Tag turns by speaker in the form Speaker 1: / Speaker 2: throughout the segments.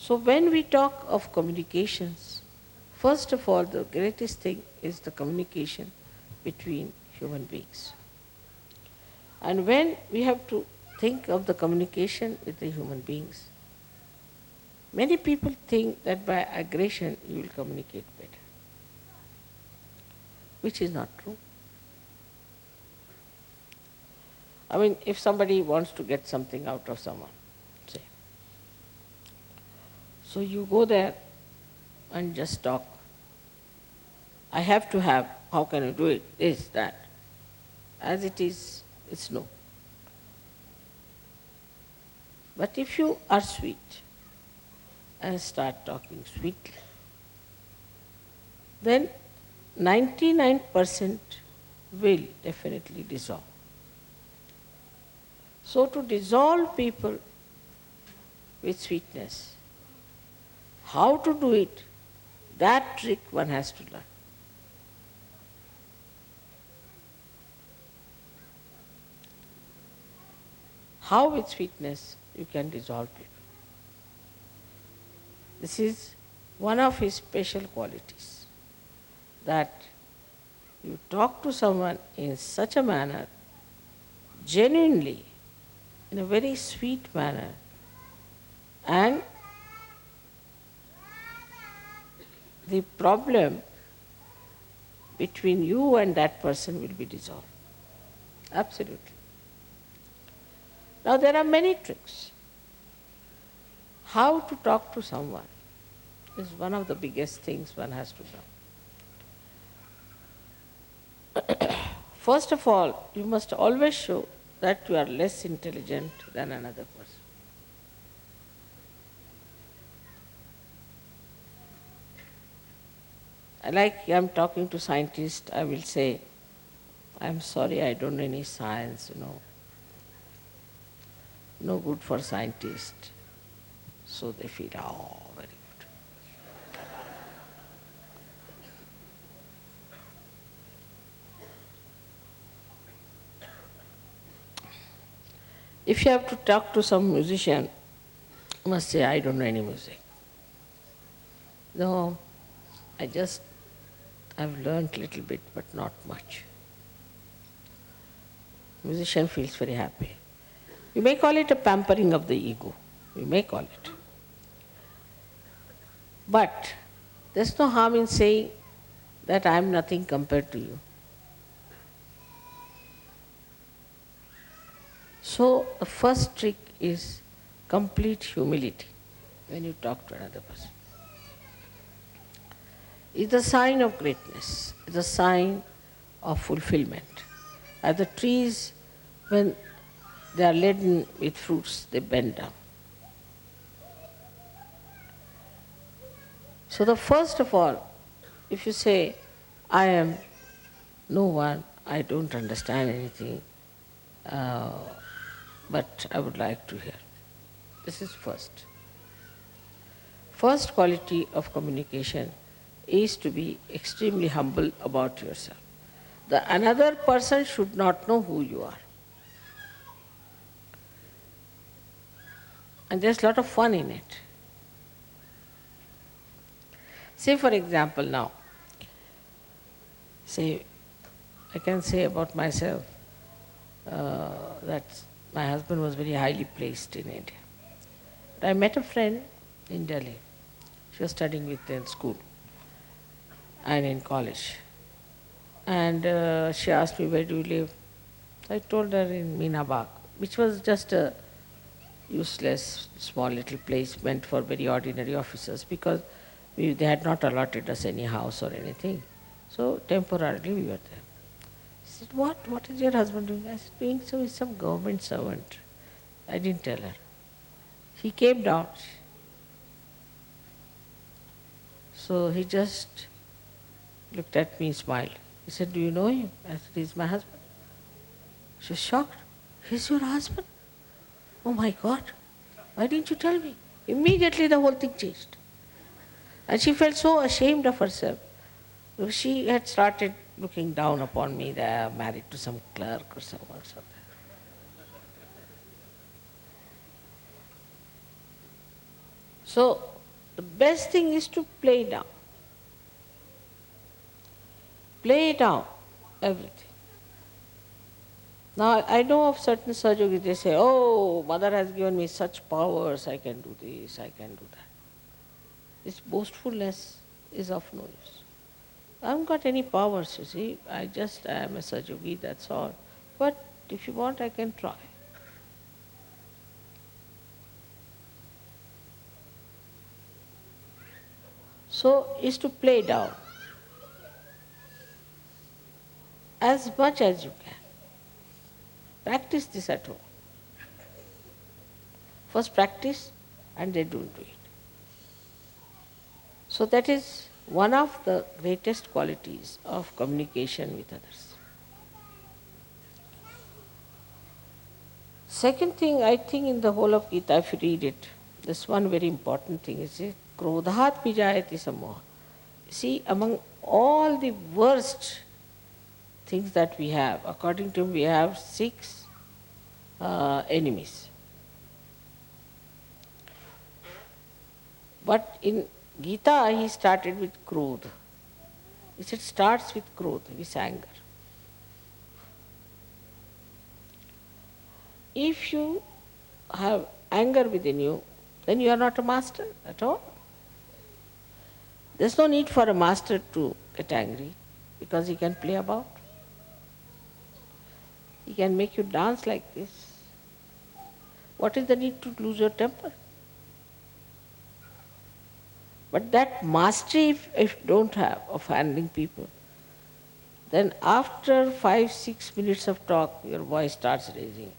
Speaker 1: So when we talk of communications, first of all, the greatest thing is the communication between human beings. And when we have to think of the communication with the human beings, many people think that by aggression you will communicate better, which is not true. I mean, if somebody wants to get something out of someone, say, so you go there and just talk. I have to have, how can you do it? This, that. As it is, it's no. But if you are sweet and start talking sweetly, then 99% will definitely dissolve. So to dissolve people with sweetness, how to do it, that trick one has to learn. How with sweetness you can dissolve people. This is one of his special qualities, that you talk to someone in such a manner, genuinely, in a very sweet manner, and the problem between you and that person will be dissolved. Absolutely. Now there are many tricks. How to talk to someone is one of the biggest things one has to learn. First of all, you must always show that you are less intelligent than another person. Like I'm talking to scientists, I will say, I'm sorry, I don't know any science, no good for scientists. So they feel, oh, very good. If you have to talk to some musician, you must say, I don't know any music. No, I've learned a little bit, but not much. Musician feels very happy. You may call it a pampering of the ego. You may call it. But there's no harm in saying that I am nothing compared to you. So the first trick is complete humility when you talk to another person. It's a sign of greatness. It's a sign of fulfillment. As the trees, when they are laden with fruits, they bend down. So the first of all, if you say, I am no one, I don't understand anything, but I would like to hear. This is first. First quality of communication is to be extremely humble about yourself. The another person should not know who you are. And there's a lot of fun in it. Say for example now, I can say about myself that my husband was very highly placed in India. But I met a friend in Delhi. She was studying with me in school and in college. And she asked me, where do you live? So I told her in Meena Bagh, which was just a useless, small little place meant for very ordinary officers, because they had not allotted us any house or anything. So temporarily we were there. She said, what is your husband doing? I said, doing so with some government servant. I didn't tell her. He came down. So he just looked at me, smiled. He said, do you know him? I said, he's my husband. She was shocked. He's your husband? Oh my God, why didn't you tell me? Immediately the whole thing changed. And she felt so ashamed of herself. She had started looking down upon me that I am married to some clerk or someone. So The best thing is to play down. Play down everything. Now, I know of certain Sahaja they say, oh, mother has given me such powers, I can do this, I can do that. This boastfulness is of no use. I haven't got any powers, you see. I am a Sahaja, that's all. But if you want, I can try. So, is to play down as much as you can. Practice this at home. First practice and then don't do it. So that is one of the greatest qualities of communication with others. Second thing, I think in the whole of Gita, if you read it, this one very important thing is krodhat vijayati samoha. See, among all the worst things that we have, according to him, we have 6 enemies. But in Gita, he started with krodha. He said, starts with krodha, with anger. If you have anger within you, then you are not a master at all. There's no need for a master to get angry because he can play about. He can make you dance like this. What is the need to lose your temper? But that mastery, if you don't have, of handling people, then after 5-6 minutes of talk, your voice starts raising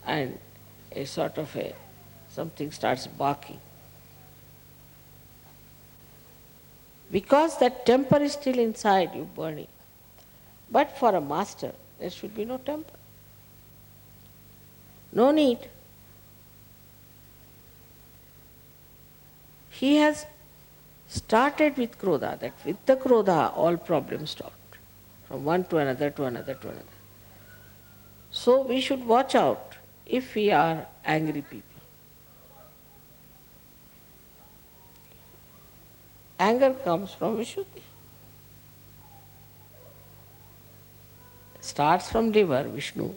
Speaker 1: and a sort of something starts barking. Because that temper is still inside you burning. But for a master, there should be no temper. No need. He has started with krodha, that with the krodha all problems stopped. From one to another, to another, to another. So we should watch out if we are angry people. Anger comes from Vishuddhi. Starts from liver, Vishnu,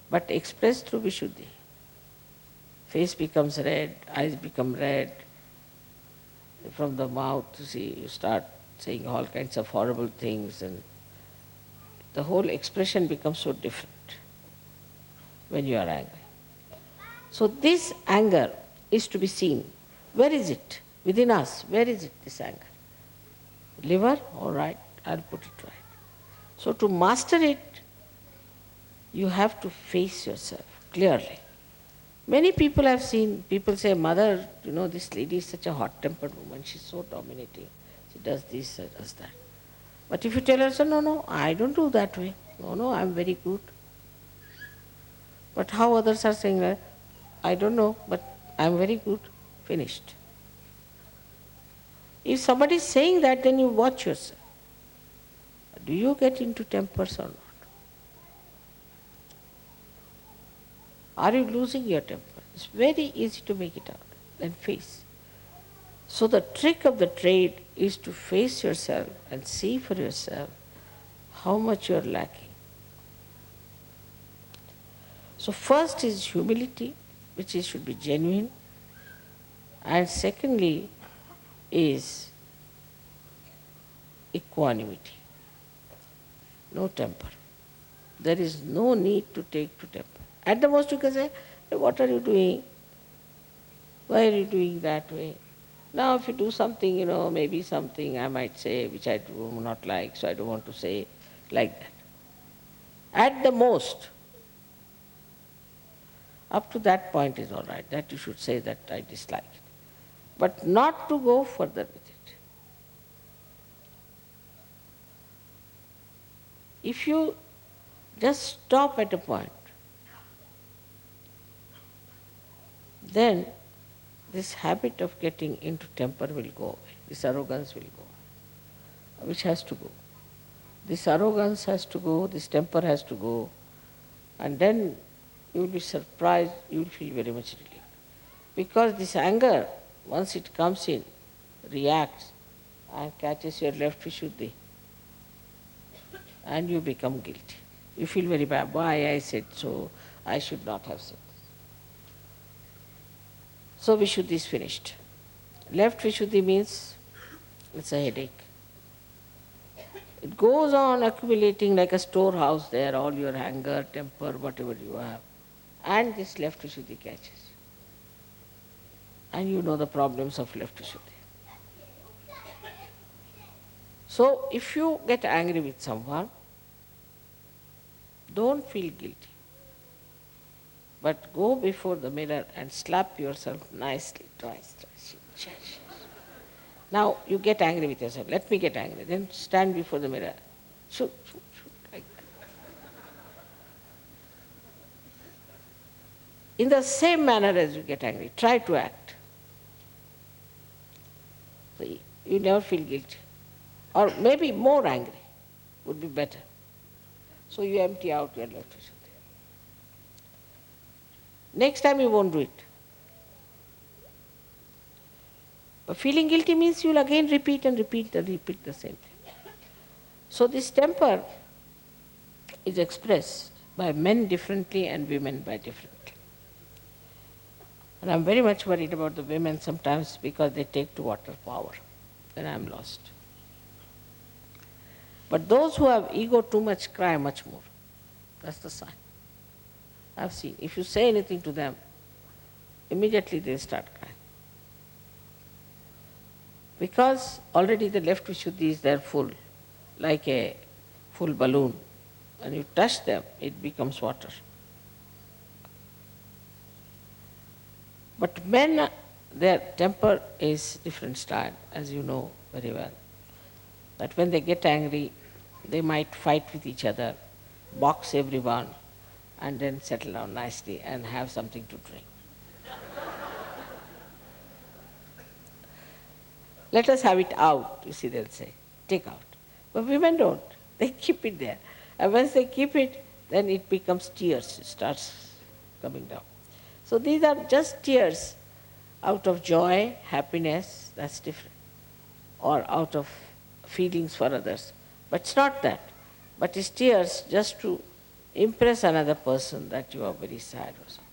Speaker 1: but expressed through Vishuddhi. Face becomes red, eyes become red. From the mouth, you start saying all kinds of horrible things, and the whole expression becomes so different when you are angry. So this anger is to be seen. Where is it? Within us, where is it, this anger? Liver? All right, I'll put it right. So to master it, you have to face yourself clearly. Many people have seen, people say, mother, this lady is such a hot-tempered woman, she's so dominating. She does this, she does that. But if you tell her, no, I don't do that way. No, I'm very good. But how others are saying that? I don't know, but I'm very good. Finished. If somebody is saying that, then you watch yourself. Do you get into tempers or not? Are you losing your temper? It's very easy to make it out. Then face. So the trick of the trade is to face yourself and see for yourself how much you are lacking. So first is humility, which should be genuine. And secondly is equanimity. No temper. There is no need to take to temper. At the most you can say, hey, what are you doing? Why are you doing that way? Now if you do something, maybe something I might say which I do not like, so I don't want to say like that. At the most, up to that point is all right, that you should say that I dislike it. But not to go further with it. If you just stop at a point, then this habit of getting into temper will go away. This arrogance will go away, which has to go. This arrogance has to go, this temper has to go, and then you will be surprised, you will feel very much relieved. Because this anger once it comes in, reacts and catches your left Vishuddhi, and you become guilty. You feel very bad. Why I said so? I should not have said this. So Vishuddhi is finished. Left Vishuddhi means it's a headache. It goes on accumulating like a storehouse there, all your anger, temper, whatever you have. And this left Vishuddhi catches. And you know the problems of left Vishuddhi. So if you get angry with someone, don't feel guilty. But go before the mirror and slap yourself nicely, twice. Now you get angry with yourself. Let me get angry. Then stand before the mirror. Shoot, like that. In the same manner as you get angry, try to act. So you never feel guilty. Or maybe more angry would be better. So you empty out your left Vishuddhi. Next time you won't do it. But feeling guilty means you'll again repeat the same thing. So this temper is expressed by men differently and women by differently. And I'm very much worried about the women sometimes because they take to water power. Then I'm lost. But those who have ego too much cry much more. That's the sign. I've seen. If you say anything to them, immediately they start crying. Because already the left Vishuddhi is there full, like a full balloon. When you touch them, it becomes water. But men, their temper is different style, as you know very well. That when they get angry, they might fight with each other, box everyone, and then settle down nicely and have something to drink. Let us have it out, you see, they'll say. Take out. But women don't. They keep it there. And once they keep it, then it becomes tears. It starts coming down. So these are just tears out of joy, happiness, that's different. Or out of feelings for others. But it's not that. But it's tears just to impress another person that you are very sad or something.